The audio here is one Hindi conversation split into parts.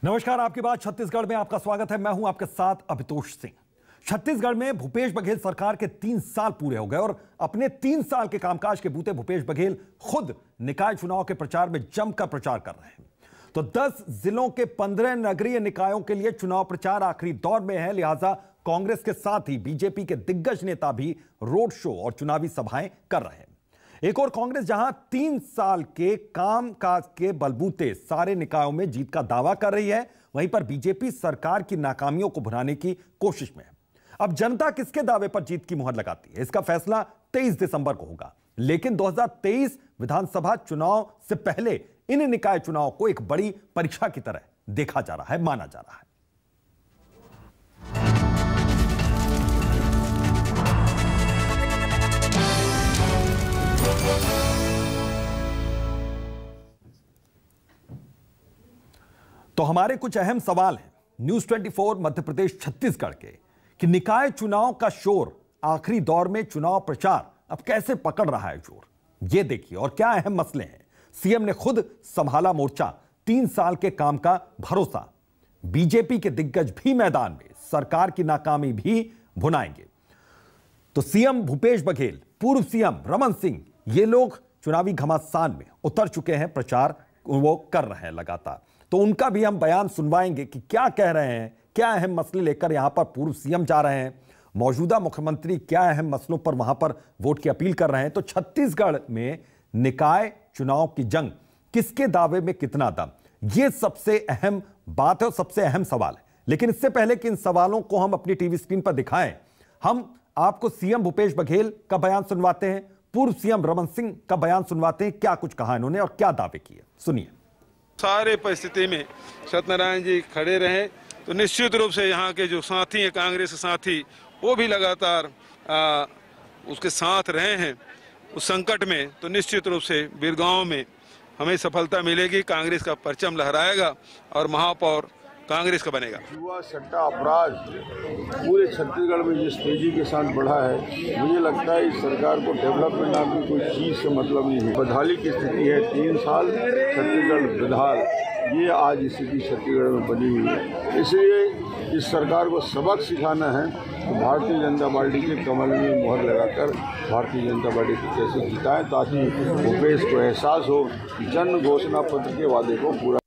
नमस्कार, आपकी बात छत्तीसगढ़ में आपका स्वागत है। मैं हूं आपके साथ अभितोष सिंह। छत्तीसगढ़ में भूपेश बघेल सरकार के 3 साल पूरे हो गए और अपने 3 साल के कामकाज के बूते भूपेश बघेल खुद निकाय चुनाव के प्रचार में जमकर प्रचार कर रहे हैं। तो 10 जिलों के 15 नगरीय निकायों के लिए चुनाव प्रचार आखिरी दौर में है, लिहाजा कांग्रेस के साथ ही बीजेपी के दिग्गज नेता भी रोड शो और चुनावी सभाएं कर रहे हैं। एक और कांग्रेस जहां 3 साल के कामकाज के बलबूते सारे निकायों में जीत का दावा कर रही है, वहीं पर बीजेपी सरकार की नाकामियों को भुनाने की कोशिश में है। अब जनता किसके दावे पर जीत की मुहर लगाती है, इसका फैसला 23 दिसंबर को होगा। लेकिन 2023 विधानसभा चुनाव से पहले इन निकाय चुनाव को एक बड़ी परीक्षा की तरह देखा जा रहा है, माना जा रहा है। तो हमारे कुछ अहम सवाल हैं न्यूज 24 मध्य प्रदेश छत्तीसगढ़ के कि निकाय चुनाव का शोर आखिरी दौर में चुनाव प्रचार अब कैसे पकड़ रहा है जोर, ये देखिए। और क्या अहम मसले हैं, सीएम ने खुद संभाला मोर्चा, 3 साल के काम का भरोसा। बीजेपी के दिग्गज भी मैदान में, सरकार की नाकामी भी भुनाएंगे। तो सीएम भूपेश बघेल, पूर्व सीएम रमन सिंह, ये लोग चुनावी घमासान में उतर चुके हैं, प्रचार वो कर रहे हैं लगातार। तो उनका भी हम बयान सुनवाएंगे कि क्या कह रहे हैं, क्या अहम मसले लेकर यहां पर पूर्व सीएम जा रहे हैं, मौजूदा मुख्यमंत्री क्या अहम मसलों पर वहां पर वोट की अपील कर रहे हैं। तो छत्तीसगढ़ में निकाय चुनाव की जंग, किसके दावे में कितना दम, यह सबसे अहम बात है और सबसे अहम सवाल है। लेकिन इससे पहले कि इन सवालों को हम अपनी टीवी स्क्रीन पर दिखाएं, हम आपको सीएम भूपेश बघेल का बयान सुनवाते हैं, पूर्व सीएम रमन सिंह का बयान सुनवाते हैं। क्या कुछ कहा इन्होंने और क्या दावे किए, सुनिए। सारे परिस्थिति में सत्यनारायण जी खड़े रहे, तो निश्चित रूप से यहाँ के जो साथी हैं, कांग्रेस के साथी, वो भी लगातार उसके साथ रहे हैं उस संकट में। तो निश्चित रूप से बिरगांव में हमें सफलता मिलेगी, कांग्रेस का परचम लहराएगा और महापौर कांग्रेस का बनेगा। युवा सट्टा अपराध पूरे छत्तीसगढ़ में जिस तेजी के साथ बढ़ा है, मुझे लगता है इस सरकार को डेवलपमेंट नाम की कोई चीज़ से मतलब नहीं है। बदहाली की स्थिति है, 3 साल छत्तीसगढ़ बदहाल, ये आज स्थिति छत्तीसगढ़ में बनी हुई है। इसलिए इस सरकार को सबक सिखाना है तो भारतीय जनता पार्टी के कमल में मुहर लगाकर भारतीय जनता पार्टी को कैसे जिताएं, ताकि भूपेश को एहसास हो कि जन घोषणा पत्र के वादे को पूरा।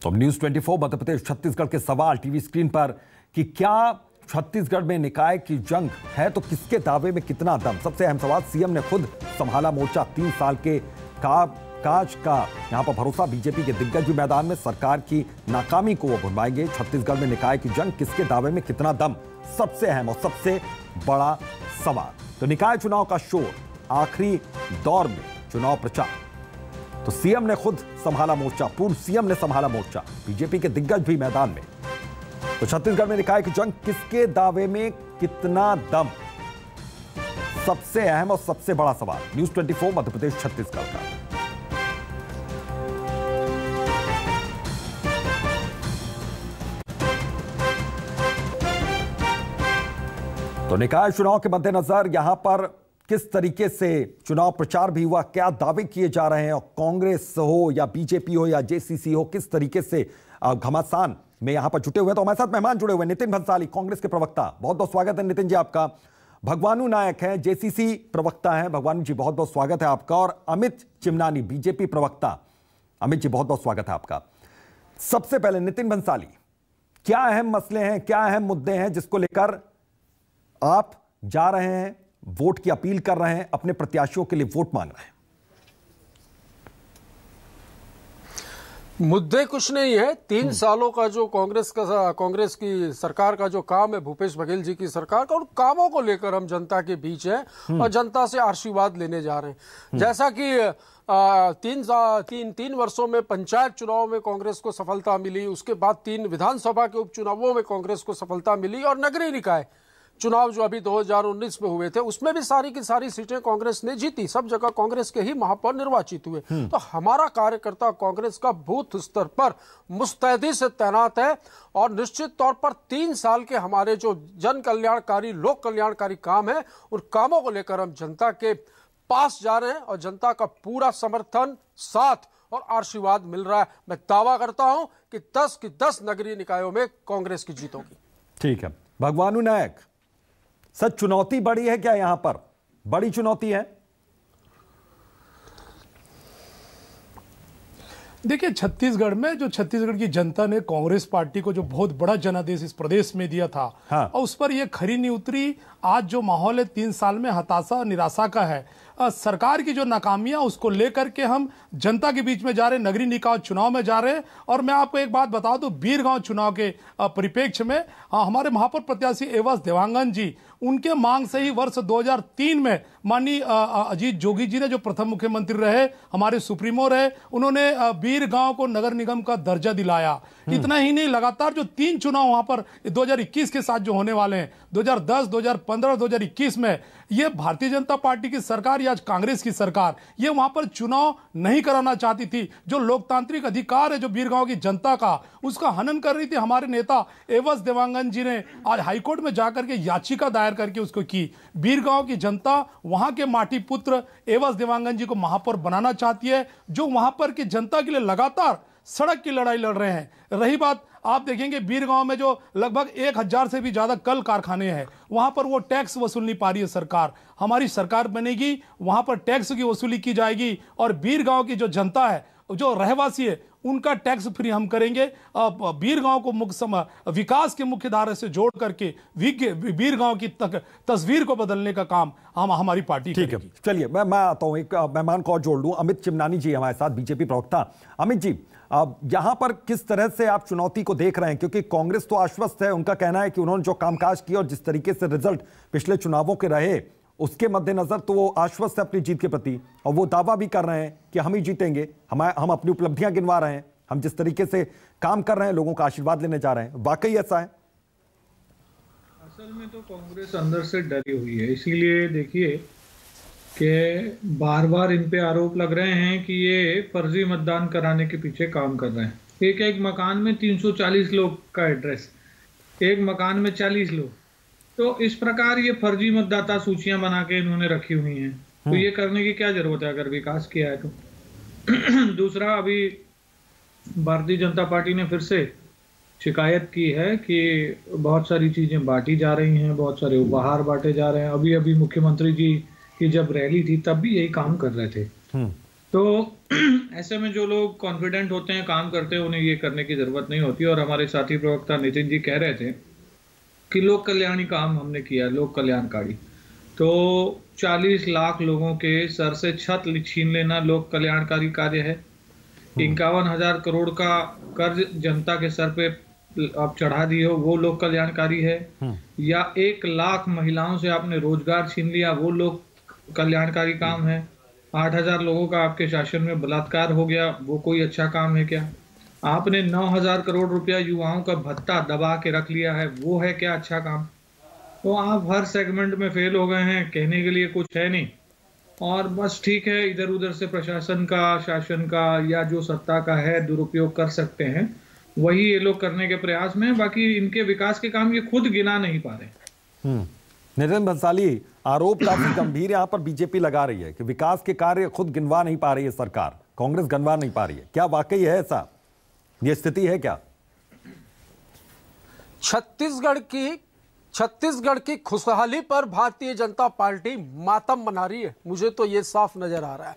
तो न्यूज 24 मध्य प्रदेश छत्तीसगढ़ के सवाल टीवी स्क्रीन पर कि क्या छत्तीसगढ़ में निकाय की जंग है तो किसके दावे में कितना दम। सबसे अहम सवाल, सीएम ने खुद संभाला मोर्चा, 3 साल के काज का यहां पर भरोसा। बीजेपी के दिग्गज भी मैदान में, सरकार की नाकामी को वो भुनवाएंगे। छत्तीसगढ़ में निकाय की जंग, किसके दावे में कितना दम, सबसे अहम और सबसे बड़ा सवाल। तो निकाय चुनाव का शोर, आखिरी दौर में चुनाव प्रचार। तो सीएम ने खुद संभाला मोर्चा, पूर्व सीएम ने संभाला मोर्चा, बीजेपी के दिग्गज भी मैदान में। तो छत्तीसगढ़ में निकाय की जंग, किसके दावे में कितना दम, सबसे अहम और सबसे बड़ा सवाल। न्यूज 24 मध्य प्रदेश छत्तीसगढ़ का। तो निकाय चुनाव के मद्देनजर यहां पर किस तरीके से चुनाव प्रचार भी हुआ, क्या दावे किए जा रहे हैं, और कांग्रेस हो या बीजेपी हो या जेसीसी हो, किस तरीके से घमासान में यहां पर जुटे हुए हैं। तो हमारे साथ मेहमान जुड़े हुए, नितिन भंसाली, कांग्रेस के प्रवक्ता, बहुत बहुत स्वागत है नितिन जी आपका। भगवानू नायक हैं, जेसीसी प्रवक्ता हैं, भगवानू जी बहुत बहुत स्वागत है आपका। और अमित चिमनानी, बीजेपी प्रवक्ता, अमित जी बहुत बहुत स्वागत है आपका। सबसे पहले नितिन भंसाली, क्या अहम मसले हैं, क्या अहम मुद्दे हैं जिसको लेकर आप जा रहे हैं, वोट की अपील कर रहे हैं, अपने प्रत्याशियों के लिए वोट मांग रहे हैं? मुद्दे कुछ नहीं है। 3 सालों का जो कांग्रेस की सरकार का जो काम है, भूपेश बघेल जी की सरकार का, उन कामों को लेकर हम जनता के बीच हैं और जनता से आशीर्वाद लेने जा रहे हैं। जैसा कि 3 वर्षों में पंचायत चुनाव में कांग्रेस को सफलता मिली, उसके बाद 3 विधानसभा के उपचुनावों में कांग्रेस को सफलता मिली, और नगरीय निकाय चुनाव जो अभी 2019 में हुए थे उसमें भी सारी की सारी सीटें कांग्रेस ने जीती, सब जगह कांग्रेस के ही महापौर निर्वाचित हुए। तो हमारा कार्यकर्ता कांग्रेस का बूथ स्तर पर मुस्तैदी से तैनात है और निश्चित तौर पर 3 साल के हमारे जो जन कल्याणकारी, लोक कल्याणकारी काम है, उन कामों को लेकर हम जनता के पास जा रहे हैं और जनता का पूरा समर्थन, साथ और आशीर्वाद मिल रहा है। मैं दावा करता हूं कि 10 की 10 नगरीय निकायों में कांग्रेस की जीत होगी। ठीक है, भगवानु नायक, सच चुनौती बड़ी है क्या? यहां पर बड़ी चुनौती है? देखिए, छत्तीसगढ़ में जो छत्तीसगढ़ की जनता ने कांग्रेस पार्टी को जो बहुत बड़ा जनादेश इस प्रदेश में दिया था, हाँ। और उस पर ये खरी नहीं उतरी। आज जो माहौल है 3 साल में हताशा निराशा का है। सरकार की जो नाकामियां उसको लेकर के हम जनता के बीच में जा रहे हैं, नगरीय निकाय चुनाव में जा रहे हैं। और मैं आपको एक बात बता दूं, बीरगांव चुनाव के परिप्रेक्ष्य में हमारे महापौर प्रत्याशी एवज देवांगन जी, उनके मांग से ही वर्ष 2003 में माननीय अजीत जोगी जी ने, जो प्रथम मुख्यमंत्री रहे, हमारे सुप्रीमो रहे, उन्होंने बीरगांव को नगर निगम का दर्जा दिलाया। इतना ही नहीं, लगातार जो 3 चुनाव वहां पर 2021 के साथ जो होने वाले हैं, 2010, 2015, 2021 में, ये भारतीय जनता पार्टी की सरकार या कांग्रेस की सरकार ये वहां पर चुनाव नहीं कराना चाहती थी। जो लोकतांत्रिक अधिकार है जो बीरगांव की जनता का, उसका हनन कर रही थी। हमारे नेता एवज देवांगन जी ने आज हाईकोर्ट में जाकर के याचिका दायर करके उसको की। बीरगांव की जनता वहां के माटी पुत्र एवज देवांगन जी को महापौर बनाना चाहती है, जो वहां पर की जनता के लिए लगातार सड़क की लड़ाई लड़ रहे हैं। रही बात, आप देखेंगे बीरगांव में जो लगभग 1000 से भी ज्यादा कल कारखाने हैं, वहां पर वो टैक्स वसूल नहीं पा रही है सरकार। हमारी सरकार बनेगी, वहां पर टैक्स की वसूली की जाएगी और बीरगांव की जो जनता है, जो रहवासी है, उनका टैक्स फ्री हम करेंगे। बीरगांव को विकास के मुख्य धारा से जोड़ करके बीरगांव की तस्वीर को बदलने का काम हमारी पार्टी करेगी। ठीक है, चलिए मैं आता हूं, एक मेहमान को और जोड़ लूं। अमित चिमनानी जी हमारे साथ, बीजेपी प्रवक्ता। अमित जी, यहां पर किस तरह से आप चुनौती को देख रहे हैं? क्योंकि कांग्रेस तो आश्वस्त है, उनका कहना है कि उन्होंने जो कामकाज किया और जिस तरीके से रिजल्ट पिछले चुनावों के रहे, उसके मद्देनजर तो वो आश्वस्त है अपनी जीत के प्रति, और वो दावा भी कर रहे हैं कि हम ही जीतेंगे। हम अपनी उपलब्धियां गिनवा रहे हैं, हम जिस तरीके से काम कर रहे हैं, लोगों का आशीर्वाद लेने जा रहे हैं। वाकई ऐसा है? असल में तो कांग्रेस अंदर से डरी हुई है, इसीलिए देखिए कि बार बार इन पे आरोप लग रहे हैं कि ये फर्जी मतदान कराने के पीछे काम कर रहे हैं। एक मकान में 340 लोग का एड्रेस, एक मकान में 40 लोग, तो इस प्रकार ये फर्जी मतदाता सूचियां बना के इन्होंने रखी हुई हैं। तो ये करने की क्या जरूरत है अगर विकास किया है तो। दूसरा, अभी भारतीय जनता पार्टी ने फिर से शिकायत की है कि बहुत सारी चीजें बांटी जा रही हैं, बहुत सारे उपहार बांटे जा रहे हैं। अभी अभी मुख्यमंत्री जी की जब रैली थी तब भी यही काम कर रहे थे। तो ऐसे में जो लोग कॉन्फिडेंट होते हैं, काम करते हैं, उन्हें ये करने की जरूरत नहीं होती। और हमारे साथी प्रवक्ता नितिन जी कह रहे थे कि लोक कल्याणी काम हमने किया, लोक कल्याणकारी। तो 40 लाख लोगों के सर से छत छीन लेना लोक कल्याणकारी कार्य है। 51,000 करोड़ का कर्ज जनता के सर पे आप चढ़ा दिए हो, वो लोक कल्याणकारी है। या 1 लाख महिलाओं से आपने रोजगार छीन लिया, वो लोक कल्याणकारी काम है। 8,000 लोगों का आपके शासन में बलात्कार हो गया, वो कोई अच्छा काम है क्या? आपने 9,000 करोड़ रुपया युवाओं का भत्ता दबा के रख लिया है, वो है क्या अच्छा काम? तो आप हर सेगमेंट में फेल हो गए हैं, कहने के लिए कुछ है नहीं। और बस ठीक है, इधर उधर से प्रशासन का, शासन का या जो सत्ता का है दुरुपयोग कर सकते हैं, वही ये लोग करने के प्रयास में। बाकी इनके विकास के काम ये खुद गिना नहीं पा रहे। नितिन भंसाली, आरोप काफी गंभीर यहां पर बीजेपी लगा रही है कि विकास के कार्य खुद गिनवा नहीं पा रही है सरकार, कांग्रेस गिनवा नहीं पा रही है। क्या वाकई है ऐसा? ये स्थिति है क्या? छत्तीसगढ़ की खुशहाली पर भारतीय जनता पार्टी मातम मना रही है, मुझे तो ये साफ नजर आ रहा है।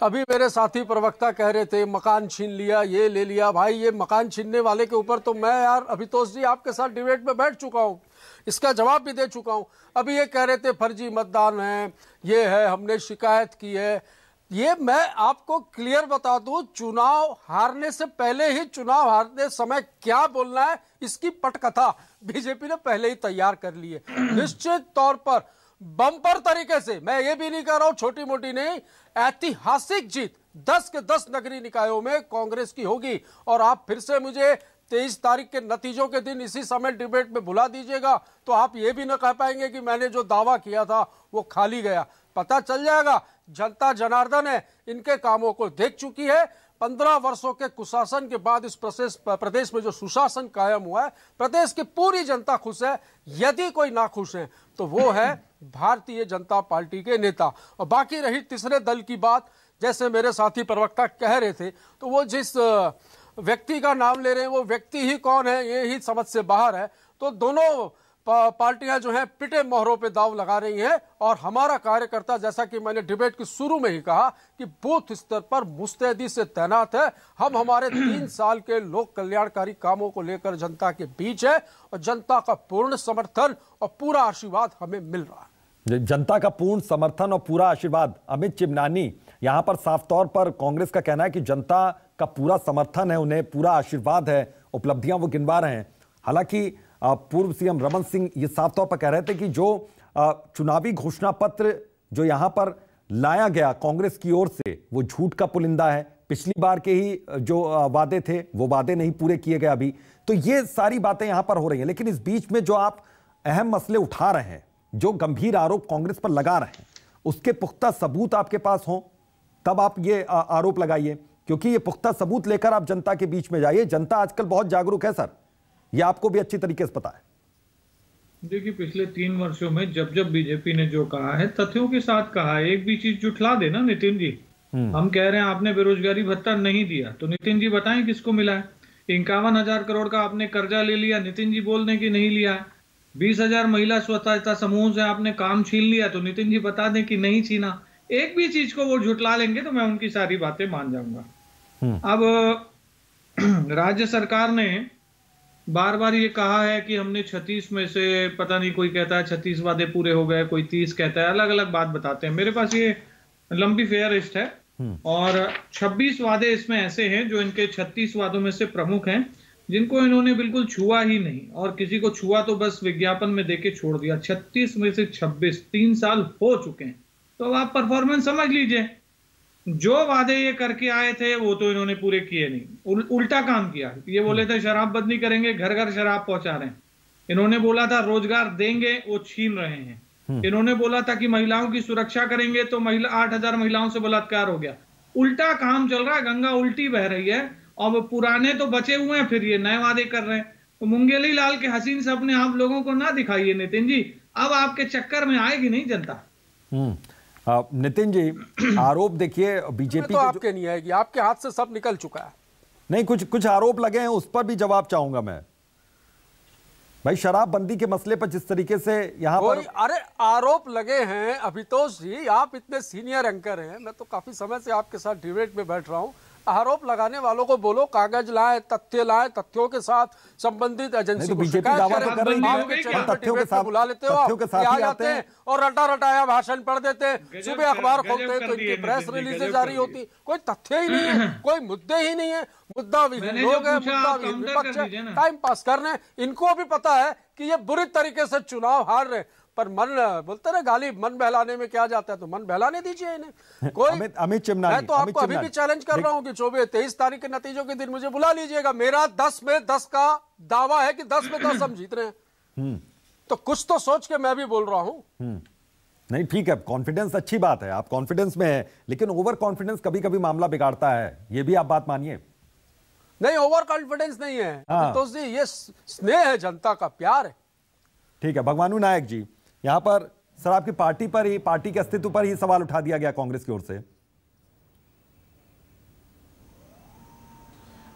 अभी मेरे साथी प्रवक्ता कह रहे थे मकान छीन लिया, ये ले लिया। भाई, ये मकान छीनने वाले के ऊपर तो मैं यार अभितोष जी आपके साथ डिबेट में बैठ चुका हूं, इसका जवाब भी दे चुका हूं। अभी ये कह रहे थे फर्जी मतदान है, ये है, हमने शिकायत की है। ये मैं आपको क्लियर बता दूं, चुनाव हारने से पहले ही चुनाव हारने समय क्या बोलना है इसकी पटकथा बीजेपी ने पहले ही तैयार कर ली है। निश्चित तौर पर बम्पर तरीके से, मैं ये भी नहीं कह रहा हूं छोटी मोटी नहीं, ऐतिहासिक जीत 10 के 10 नगरीय निकायों में कांग्रेस की होगी। और आप फिर से मुझे 23 तारीख के नतीजों के दिन इसी समय डिबेट में बुला दीजिएगा तो आप ये भी न कह पाएंगे कि मैंने जो दावा किया था वो खाली गया। पता चल जाएगा, जनता जनार्दन है, इनके कामों को देख चुकी है। 15 वर्षों के कुशासन के बाद इस प्रदेश में जो सुशासन कायम हुआ है, प्रदेश की पूरी जनता खुश है। यदि कोई नाखुश है तो वो है भारतीय जनता पार्टी के नेता। और बाकी रही तीसरे दल की बात, जैसे मेरे साथी प्रवक्ता कह रहे थे, तो वो जिस व्यक्ति का नाम ले रहे हैं वो व्यक्ति ही कौन है ये ही समझ से बाहर है। तो दोनों पार्टियां जो हैं पिटे मोहरों पे दाव लगा रही हैं, और हमारा कार्यकर्ता, जैसा कि मैंने डिबेट के शुरू में ही कहा, कि बूथ स्तर पर मुस्तैदी से तैनात है। हम हमारे 3 साल के लोक कल्याणकारी कामों को लेकर जनता के बीच है, और जनता का पूर्ण समर्थन और पूरा आशीर्वाद हमें मिल रहा है। जनता का पूर्ण समर्थन और पूरा आशीर्वाद। अमित चिमनानी, यहां पर साफ तौर पर कांग्रेस का कहना है कि जनता का पूरा समर्थन है, उन्हें पूरा आशीर्वाद है, उपलब्धियां वो गिनवा रहे हैं। हालांकि पूर्व सीएम रमन सिंह ये साफ तौर पर कह रहे थे कि जो चुनावी घोषणा पत्र जो यहां पर लाया गया कांग्रेस की ओर से वो झूठ का पुलिंदा है। पिछली बार के ही जो वादे थे वो वादे नहीं पूरे किए गए अभी। तो ये सारी बातें यहां पर हो रही हैं, लेकिन इस बीच में जो आप अहम मसले उठा रहे हैं, जो गंभीर आरोप कांग्रेस पर लगा रहे हैं, उसके पुख्ता सबूत आपके पास हो तब आप ये आरोप लगाइए, क्योंकि ये पुख्ता सबूत लेकर आप जनता के बीच में जाइए। जनता आजकल बहुत जागरूक है सर, ये आपको भी अच्छी तरीके से पता है। देखिए, पिछले 3 वर्षों में जब जब बीजेपी ने जो कहा है, तथ्यों के साथ कहा है। एक भी चीज जुटला देना नितिन जी। हम कह रहे हैं आपने बेरोजगारी भत्ता नहीं दिया, तो नितिन जी बताएं किसको मिला है। 51,000 करोड़ का आपने कर्जा ले लिया, नितिन जी बोल दें कि नहीं लिया है। 20,000 महिला स्वतंत्रता समूह से आपने काम छीन लिया, तो नितिन जी बता दें कि नहीं छीना। एक भी चीज को वो झुटला लेंगे तो मैं उनकी सारी बातें मान जाऊंगा। अब राज्य सरकार ने बार बार ये कहा है कि हमने 36 में से, पता नहीं, कोई कहता है 36 वादे पूरे हो गए, कोई 30 कहता है, अलग अलग बात बताते हैं। मेरे पास ये लंबी फेयर लिस्ट है और 26 वादे इसमें ऐसे हैं जो इनके 36 वादों में से प्रमुख हैं, जिनको इन्होंने बिल्कुल छुआ ही नहीं, और किसी को छुआ तो बस विज्ञापन में देके छोड़ दिया। 36 में से 26, 3 साल हो चुके हैं। तो अब आप परफॉर्मेंस समझ लीजिए। जो वादे ये करके आए थे वो तो इन्होंने पूरे किए नहीं, उल्टा काम किया। ये बोले थे शराबबंदी करेंगे, घर घर शराब पहुंचा रहे हैं। इन्होंने बोला था रोजगार देंगे, वो छीन रहे हैं। इन्होंने बोला था कि महिलाओं की सुरक्षा करेंगे, तो 8,000 महिलाओं से बलात्कार हो गया। उल्टा काम चल रहा है, गंगा उल्टी बह रही है। और पुराने तो बचे हुए हैं, फिर ये नए वादे कर रहे हैं। तो मुंगेली लाल के हसीन सपने आप लोगों को ना दिखाइए नितिन जी, अब आपके चक्कर में आएगी नहीं जनता। नितिन जी, आरोप देखिए बीजेपी तो आपके नहीं आएगी, आपके हाथ से सब निकल चुका है। नहीं, कुछ आरोप लगे हैं, उस पर भी जवाब चाहूंगा मैं भाई। शराबबंदी के मसले पर जिस तरीके से यहाँ पर अरे आरोप लगे हैं। अभितोष जी, आप इतने सीनियर एंकर हैं, मैं तो काफी समय से आपके साथ डिबेट में बैठ रहा हूँ। आरोप लगाने वालों को बोलो कागज लाए, तथ्य लाए, तथ्यों के साथ संबंधित एजेंसी को शिकायत करें। तथ्यों के साथ बुला लेते हो, आ जाते हैं और रटा रटाया भाषण पढ़ देते हैं। सुबह अखबार खोलते हैं तो इनकी प्रेस रिलीजें जारी होती, कोई तथ्य ही नहीं है, कोई मुद्दे ही नहीं है। मुद्दा विहीन लोग हैं, मुद्दा विहीन विपक्ष है, टाइम पास कर रहे हैं। इनको भी पता है कि ये बुरी तरीके से चुनाव हार रहे, पर मन बोलते ना गाली, मन बहलाने में क्या जाता है, तो मन बहलाने दीजिए इन्हें। कोई अमित चिमनानी, मैं तो आपको अभी भी चैलेंज कर रहा हूं कि 23 तारीख के नतीजों के दिन मुझे बुला लीजिएगा। मेरा 10 में 10 का दावा है कि 10 में 10 हम जीत रहे हैं। तो कुछ तो सोच के मैं भी बोल रहा हूं। नहीं, ठीक है, कॉन्फिडेंस अच्छी बात है, आप कॉन्फिडेंस में है, लेकिन ओवर कॉन्फिडेंस कभी कभी मामला बिगाड़ता है, ये भी आप बात मानिए। नहीं, ओवर कॉन्फिडेंस नहीं है तो जी, ये स्नेह है, जनता का प्यार है। ठीक है, भगवानू नायक जी, यहां पर सर आपकी पार्टी पर ही, पार्टी के अस्तित्व पर ही सवाल उठा दिया गया कांग्रेस की ओर से।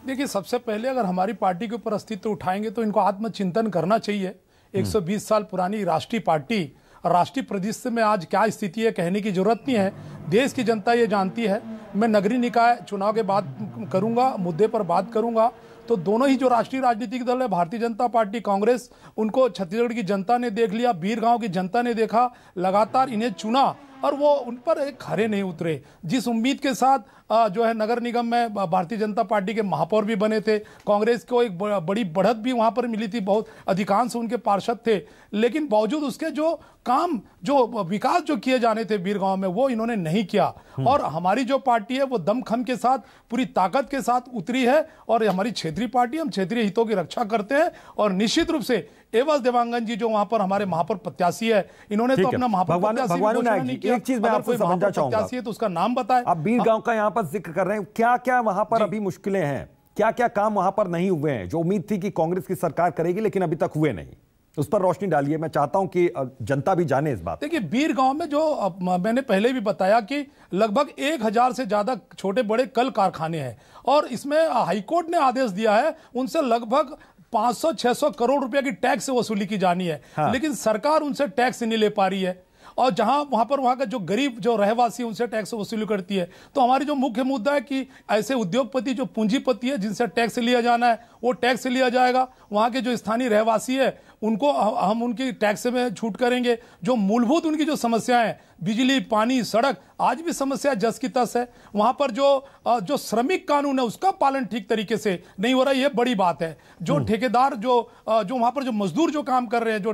देखिए, सबसे पहले अगर हमारी पार्टी के ऊपर अस्तित्व उठाएंगे तो इनको आत्मचिंतन करना चाहिए। 120 साल पुरानी राष्ट्रीय पार्टी, राष्ट्रीय परिदृश्य में आज क्या स्थिति है कहने की जरूरत नहीं है, देश की जनता ये जानती है। मैं नगरीय निकाय चुनाव के बाद करूंगा, मुद्दे पर बात करूंगा। तो दोनों ही जो राष्ट्रीय राजनीतिक दल है, भारतीय जनता पार्टी, कांग्रेस, उनको छत्तीसगढ़ की जनता ने देख लिया, बीरगांव की जनता ने देखा, लगातार इन्हें चुना और वो उन पर एक खरे नहीं उतरे। जिस उम्मीद के साथ जो है नगर निगम में भारतीय जनता पार्टी के महापौर भी बने थे, कांग्रेस को एक बड़ी बढ़त भी वहां पर मिली थी, बहुत अधिकांश उनके पार्षद थे, लेकिन बावजूद उसके जो काम, जो विकास जो किए जाने थे बीरगांव में, वो इन्होंने नहीं किया। और हमारी जो पार्टी है वो दमखम के साथ, पूरी ताकत के साथ उतरी है और हमारी क्षेत्रीय पार्टी, हम क्षेत्रीय हितों की रक्षा करते हैं और निश्चित रूप से एवज देवांगन जी जो वहां पर हमारे महापौर प्रत्याशी है, इन्होंने तो अपना महापौर प्रत्याशी नहीं किया। एक चीज मैं आपसे समझना चाहूंगा, तो उसका नाम बताएं। आप बीर गांव का यहाँ पर जिक्र कर रहे हैं, क्या क्या वहां पर अभी मुश्किलें हैं, क्या क्या काम वहां पर नहीं हुए हैं जो उम्मीद थी कि कांग्रेस की सरकार करेगी लेकिन अभी तक हुए नहीं, उस पर रोशनी डालिए। मैं चाहता हूं कि जनता भी जाने इस बात। देखिए, बीर गांव में जो मैंने पहले भी बताया कि लगभग 1000 से ज्यादा छोटे बड़े कल कारखाने हैं और इसमें हाईकोर्ट ने आदेश दिया है उनसे लगभग 500-600 करोड़ रुपए की टैक्स वसूली की जानी है। हाँ। लेकिन सरकार उनसे टैक्स नहीं ले पा रही है और जहां वहां का जो गरीब जो रहवासी उनसे टैक्स वसूली करती है। तो हमारी जो मुख्य मुद्दा है कि ऐसे उद्योगपति जो पूंजीपति है जिनसे टैक्स लिया जाना है वो टैक्स लिया जाएगा, वहां के जो स्थानीय रहवासी है उनको हम उनकी टैक्स में छूट करेंगे। जो मूलभूत उनकी जो समस्याएं हैं, बिजली, पानी, सड़क, आज भी समस्या जस की तस है। वहां पर जो श्रमिक कानून है उसका पालन ठीक तरीके से नहीं हो रहा है, ये बड़ी बात है। जो ठेकेदार जो वहां पर जो मजदूर जो काम कर रहे हैं जो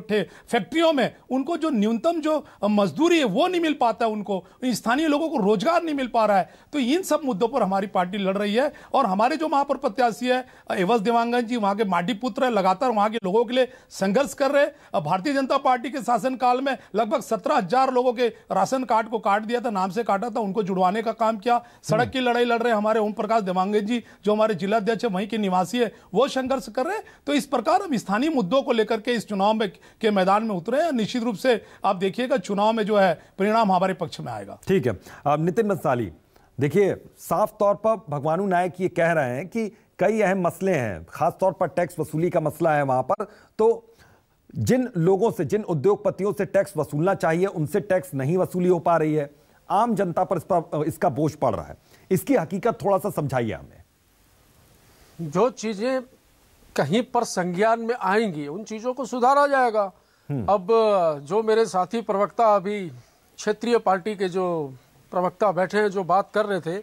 फैक्ट्रियों में, उनको जो न्यूनतम जो मजदूरी है वो नहीं मिल पाता है, उनको स्थानीय लोगों को रोजगार नहीं मिल पा रहा है। तो इन सब मुद्दों पर हमारी पार्टी लड़ रही है और हमारे जो महापौर प्रत्याशी है एवज देवांगन जी वहां के माटी पुत्र है, लगातार वहां के लोगों के लिए संघर्ष कर रहे हैं। भारतीय जनता पार्टी के शासनकाल में लगभग 17,000 लोगों के राशन कार्ड को काट दिया था, नाम से काटा था, उनको जुड़वाने का काम किया। सड़क की लड़ाई लड़ रहे हमारे ओम प्रकाश देवांगन जी जो हमारे जिला अध्यक्ष है, वहीं के निवासी है, वो संघर्ष कर रहे हैं। तो इस प्रकार हम स्थानीय मुद्दों को लेकर के इस चुनाव में के मैदान में उतरे हैं। निश्चित रूप से आप देखिएगा चुनाव में जो है परिणाम हमारे पक्ष में आएगा। ठीक है। नितिन बंसाली, देखिए साफ तौर पर भगवानू नायक ये कह रहे हैं कि कई अहम मसले हैं, खासतौर पर टैक्स वसूली का मसला है वहां पर। तो जिन लोगों से, जिन उद्योगपतियों से टैक्स वसूलना चाहिए उनसे टैक्स नहीं वसूली हो पा रही है, आम जनता पर इसका बोझ पड़ रहा है। इसकी हकीकत थोड़ा सा समझाइए हमें। जो चीजें कहीं पर संज्ञान में आएंगी उन चीजों को सुधारा जाएगा। अब जो मेरे साथी प्रवक्ता अभी क्षेत्रीय पार्टी के जो प्रवक्ता बैठे हैं जो बात कर रहे थे,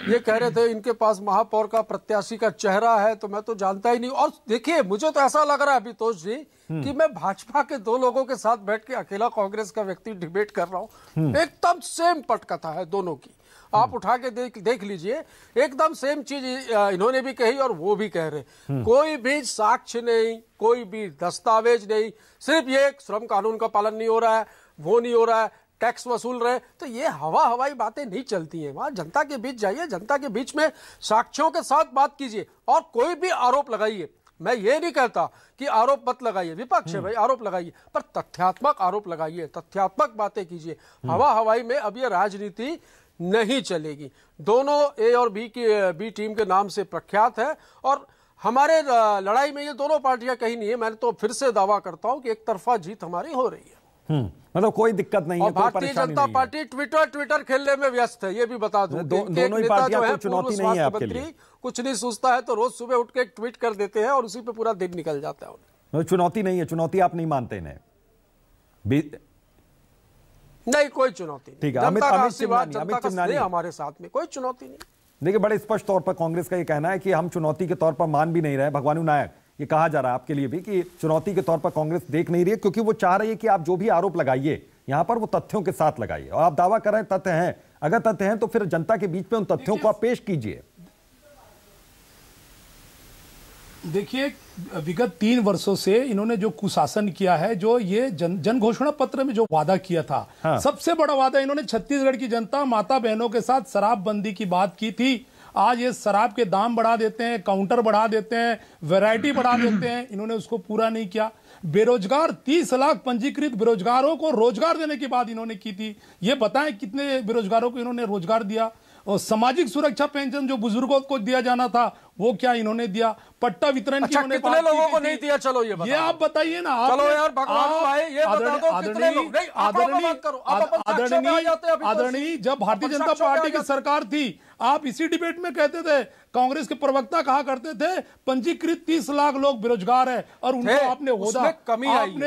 ये कह रहे थे इनके पास महापौर का प्रत्याशी का चेहरा है, तो मैं तो जानता ही नहीं। और देखिए, मुझे तो ऐसा लग रहा है अभितोष जी कि मैं भाजपा के दो लोगों के साथ बैठ के अकेला कांग्रेस का व्यक्ति डिबेट कर रहा हूँ। एकदम सेम पटकथा है दोनों की, आप उठा के देख लीजिए, एकदम सेम चीज इन्होंने भी कही और वो भी कह रहे। कोई भी साक्ष्य नहीं, कोई भी दस्तावेज नहीं, सिर्फ ये श्रम कानून का पालन नहीं हो रहा है, वो नहीं हो रहा है, टैक्स वसूल रहे। तो ये हवाई बातें नहीं चलती हैं। वहां जनता के बीच जाइए, जनता के बीच में साक्ष्यों के साथ बात कीजिए और कोई भी आरोप लगाइए। मैं ये नहीं कहता कि आरोप मत लगाइए, विपक्ष है भाई, आरोप लगाइए, पर तथ्यात्मक आरोप लगाइए, तथ्यात्मक बातें कीजिए। हवाई में अब ये राजनीति नहीं चलेगी। दोनों ए और बी टीम के नाम से प्रख्यात है और हमारे लड़ाई में ये दोनों पार्टियां कहीं नहीं है। मैं तो फिर से दावा करता हूं कि एक तरफा जीत हमारी हो रही है। मतलब कोई दिक्कत नहीं है। भारतीय जनता पार्टी ट्विटर खेलने में व्यस्त है, ये भी बता दूं। दोनों ही पार्टियां कोई चुनौती नहीं है आपके लिए। कुछ नहीं सोचता है तो रोज सुबह उठ के ट्वीट कर देते हैं और उसी पे पूरा दिन निकल जाता है। चुनौती नहीं है, चुनौती आप नहीं मानते इन्हें? नहीं, कोई चुनौती नहीं। ठीक है, अमित चिमनानी हमारे साथ में कोई चुनौती नहीं। देखिए, बड़े स्पष्ट तौर पर कांग्रेस का ये कहना है कि हम चुनौती के तौर पर मान भी नहीं रहे। भगवानू नायक, ये कहा जा रहा है आपके लिए भी कि चुनौती के तौर पर कांग्रेस देख नहीं रही है, क्योंकि वो चाह रही है कि आप जो भी आरोप लगाइए यहां पर वो तथ्यों के साथ लगाइए। और आप दावा कर रहे हैं तथ्य हैं, अगर तथ्य हैं तो फिर जनता के बीच में उन तथ्यों को आप पेश कीजिए। देखिए, विगत 3 वर्षों से इन्होंने जो कुशासन किया है, जो ये जन घोषणा पत्र में जो वादा किया था, हाँ। सबसे बड़ा वादा इन्होंने छत्तीसगढ़ की जनता, माता बहनों के साथ शराबबंदी की बात की थी। आज ये शराब के दाम बढ़ा देते हैं, काउंटर बढ़ा देते हैं, वैरायटी बढ़ा देते हैं, इन्होंने उसको पूरा नहीं किया। बेरोजगार 30 लाख पंजीकृत बेरोजगारों को रोजगार देने की बात इन्होंने की थी। ये बताएं कितने बेरोजगारों को इन्होंने रोजगार दिया। और सामाजिक सुरक्षा पेंशन जो बुजुर्गों को दिया जाना था वो क्या इन्होंने दिया? पट्टा वितरण की इन्होंने कितने लोगों को नहीं दिया? चलो ये आप बताइए ना। चलो यार भगवान भाई, ये बता दो कितने लोग। आदरणीय, जब भारतीय जनता पार्टी की सरकार थी, आप इसी डिबेट में कहते थे, कांग्रेस के प्रवक्ता कहा करते थे पंजीकृत 30 लाख लोग बेरोजगार है और उनको आपने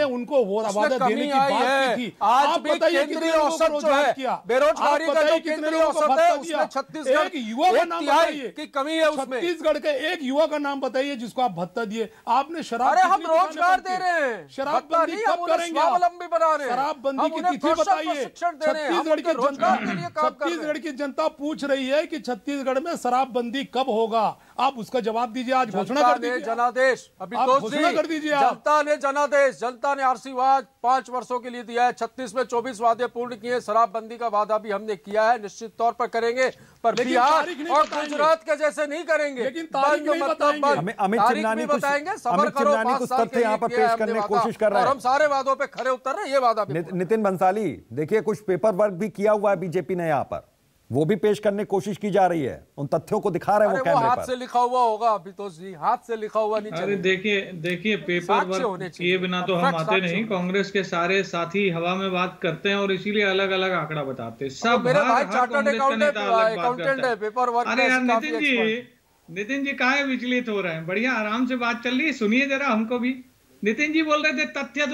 उनको वादा देने की बात की थी। आज बताइए केंद्रीय औसत जो है बेरोजगारी का, जो केंद्रीय औसत है उसमें छत्तीसगढ़ युवा का नाम बताइए की कमी है उसमें। छत्तीसगढ़ के एक युवा का नाम बताइए जिसको आप भत्ता दिए। आपने शराब, अरे हम रोजगार दे रहे हैं, शराबबंदी कब करेंगे? स्वावलंबी बना रहे हैं, शराबबंदी की तिथि बताइए। छत्तीसगढ़ की जनता पूछ रही है कि छत्तीसगढ़ में शराबबंदी कब होगा, आप उसका जवाब दीजिए। आज घोषणा कर दीजिए, जनादेश अभी घोषणा कर दीजिए। जनता ने जनादेश, जनता ने आशीर्वाद 5 वर्षों के लिए दिया है। 36 में 24 वादे पूर्ण किए, शराबबंदी का वादा भी हमने किया है, निश्चित तौर पर करेंगे, पर बिहार और गुजरात के जैसे नहीं करेंगे। लेकिन तारीख नहीं बताएंगे। अमित चिमनानी बताएंगे, सबर करो, 5 साल के यहाँ पर पेश करने की कोशिश कर रहे हैं और हम सारे वादों पे खरे उतर रहे हैं। ये वादा नितिन भंसाली, देखिए कुछ पेपर वर्क भी किया हुआ है बीजेपी ने यहाँ पर, वो भी पेश करने की कोशिश की जा रही है, उन तथ्यों को दिखा रहे हैं वो कैमरे पर। हाथ से लिखा हुआ होगा अभितोष जी, हाथ से लिखा हुआ नहीं अरे देखिए पेपर वर्क किए बिना तो हम आते नहीं। कांग्रेस के सारे साथी हवा में बात करते हैं और इसीलिए अलग अलग आंकड़ा बताते हैं सब। मेरे भाई चार्टर्ड अकाउंटेंट है, पेपर वर्क। अरे यार नितिन जी काहे विचलित हो रहे हैं? बढ़िया आराम से बात चल रही है, सुनिए जरा हमको भी। नितिन जी बोल रहे थे तथ्य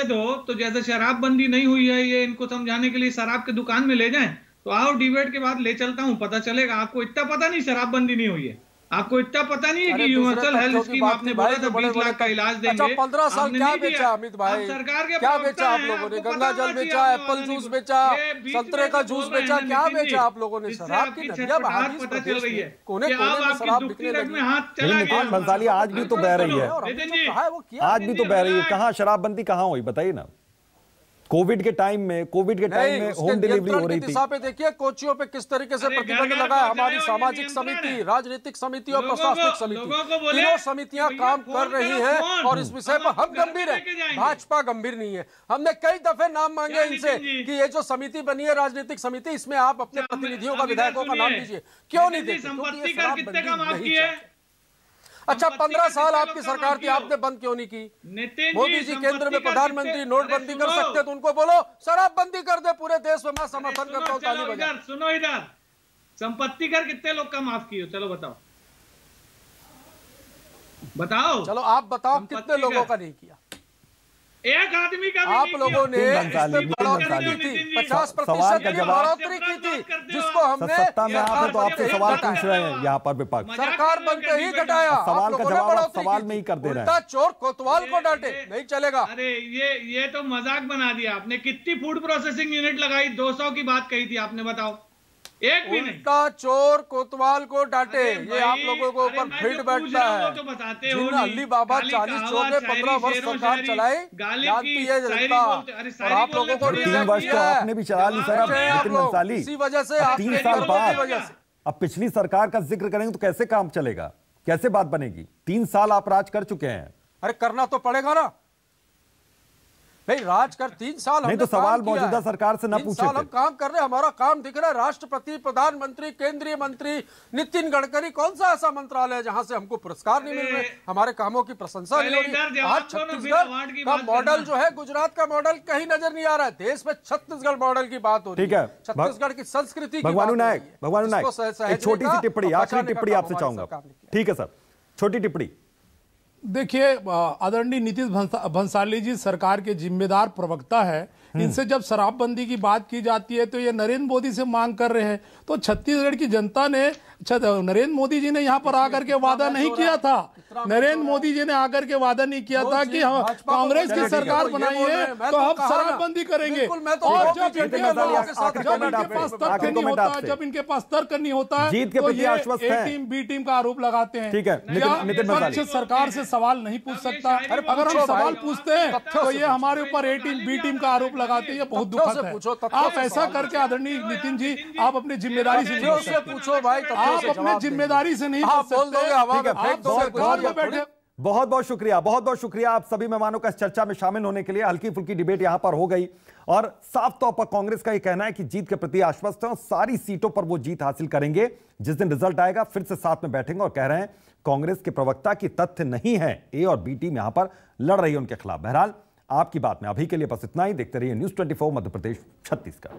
दो, तो जैसे शराबबंदी नहीं हुई है, ये इनको समझाने के लिए शराब की दुकान में ले जाएं, तो आओ डिबेट के बाद ले चलता हूं, पता चलेगा। आपको इतना पता नहीं शराबबंदी नहीं हुई है, आपको इतना पता नहीं है कि यूनिवर्सल हेल्थ स्कीम आपने बोला था 20 लाख का इलाज देंगे। 15 साल क्या बेचा अमित भाई? सरकार के क्या बेचा आप लोगों ने? गंगा जल बेचा, एप्पल जूस बेचा, संतरे का जूस बेचा, क्या बेचा आप लोगों ने? शराब की नदियां पता चल रही है, कोने कोने में शराब बिकने लगी। नितिन भंसाली आज भी तो बह रही है, आज भी तो बह रही है। कहाँ शराबबंदी कहाँ हुई बताइए ना? कोविड के टाइम में होम डिलीवरी हो रही थी। दिशा पे देखिए कोचियों पे किस तरीके से प्रतिबंध लगा है। हमारी सामाजिक समिति, राजनीतिक समिति और प्रशासनिक समिति, तीनों समितियां काम कर रही हैं और इस विषय पर हम गंभीर हैं, भाजपा गंभीर नहीं है। हमने कई दफे नाम मांगे इनसे कि ये जो समिति बनी है राजनीतिक समिति, इसमें आप अपने प्रतिनिधियों का, विधायकों का नाम दीजिए। क्यों नहीं देते? अच्छा 15 साल आपकी सरकार थी, आपने बंद क्यों नहीं की? मोदी जी केंद्र में प्रधानमंत्री, नोटबंदी कर सकते तो उनको बोलो शराबबंदी कर दे पूरे देश में, मैं समर्थन करता हूँ, ताली बजाओ। सुनो इधर, संपत्ति कर कितने लोग का माफ किए? चलो बताओ। चलो आप बताओ कितने लोगों का नहीं किया? एक आदमी का आप लोगों ने 50% की बढ़ोतरी की थी, जिसको हमने सत्ता में आप तो आपसे सवाल पूछ रहे हैं यहाँ पर विपक्ष। सरकार बनते ही घटाया, सवाल का जवाब सवाल में ही कर दे रहे हैं। चोर कोतवाल को डांटे, नहीं चलेगा। अरे ये तो मजाक बना दिया आपने। कितनी फूड प्रोसेसिंग यूनिट लगाई? 200 की बात कही थी आपने, बताओ एक भी नहीं। उल्टा चोर कोतवाल को डांटे, ये आप लोगों को ऊपर फील्ड बैठता है। तो बताते हो जिन अली बाबा 40 चोर ने 15 वर्ष सरकार चलाई, जानती है जनता, और आप लोगों को 3 वर्ष तो आपने भी चला ली सर। नितिन भंसाली, इसी वजह से 3 साल बाद अब पिछली सरकार का जिक्र करेंगे तो कैसे काम चलेगा, कैसे बात बनेगी? 3 साल आप राज कर चुके हैं। अरे करना तो पड़ेगा ना भाई, राज कर 3 साल नहीं तो सवाल मौजूदा सरकार से न पूछे। हम काम कर रहे हैं, हमारा काम दिख रहा है। राष्ट्रपति, प्रधानमंत्री, केंद्रीय मंत्री, नितिन गडकरी, कौन सा ऐसा मंत्रालय है जहां से हमको पुरस्कार नहीं मिल रहे, हमारे कामों की प्रशंसा नहीं हो रही? आज छत्तीसगढ़ का मॉडल जो है, गुजरात का मॉडल कहीं नजर नहीं आ रहा है। देश में छत्तीसगढ़ मॉडल की बात हो रही है, छत्तीसगढ़ की संस्कृति। भगवान नायक, एक छोटी सी टिप्पणी, आखिरी टिप्पणी आपसे चाहूंगा। ठीक है सर, छोटी टिप्पणी। देखिए आदरणीय नितिन भंसाली जी सरकार के जिम्मेदार प्रवक्ता है, इनसे जब शराबबंदी की बात की जाती है तो ये नरेंद्र मोदी से मांग कर रहे हैं। तो छत्तीसगढ़ की जनता ने, नरेंद्र मोदी जी ने यहाँ पर आकर के वादा नहीं किया था, नरेंद्र मोदी जी ने आकर के वादा नहीं किया था कि हम कांग्रेस की सरकार बनाई है तो हम शराबबंदी करेंगे। और जब इनके पास तर्क नहीं होता, जब इनके पास तर्क नहीं होता है तो ये ए टीम बी टीम का आरोप लगाते हैं। ठीक है, विपक्ष सरकार से सवाल नहीं पूछ सकता। अगर हम सवाल पूछते हैं तो ये हमारे ऊपर ए टीम बी टीम का आरोप लगाते हैं, ये बहुत दुखद है। आप ऐसा करके आदरणीय नितिन जी आप अपनी जिम्मेदारी से नहीं पूछो भाई, आप अपने जिम्मेदारी से नहीं बोल सकते। बहुत बहुत शुक्रिया, बहुत बहुत शुक्रिया आप सभी मेहमानों का इस चर्चा में शामिल होने के लिए। हल्की फुल्की डिबेट यहां पर हो गई और साफ तौर पर कांग्रेस का यह कहना है कि जीत के प्रति आश्वस्त है और सारी सीटों पर वो जीत हासिल करेंगे। जिस दिन रिजल्ट आएगा फिर से साथ में बैठेंगे और कह रहे हैं कांग्रेस के प्रवक्ता की तथ्य नहीं है, ए और बी टीम यहां पर लड़ रही है उनके खिलाफ। बहरहाल आपकी बात में अभी के लिए बस इतना ही। देखते रहिए न्यूज़ 24 मध्य प्रदेश छत्तीसगढ़।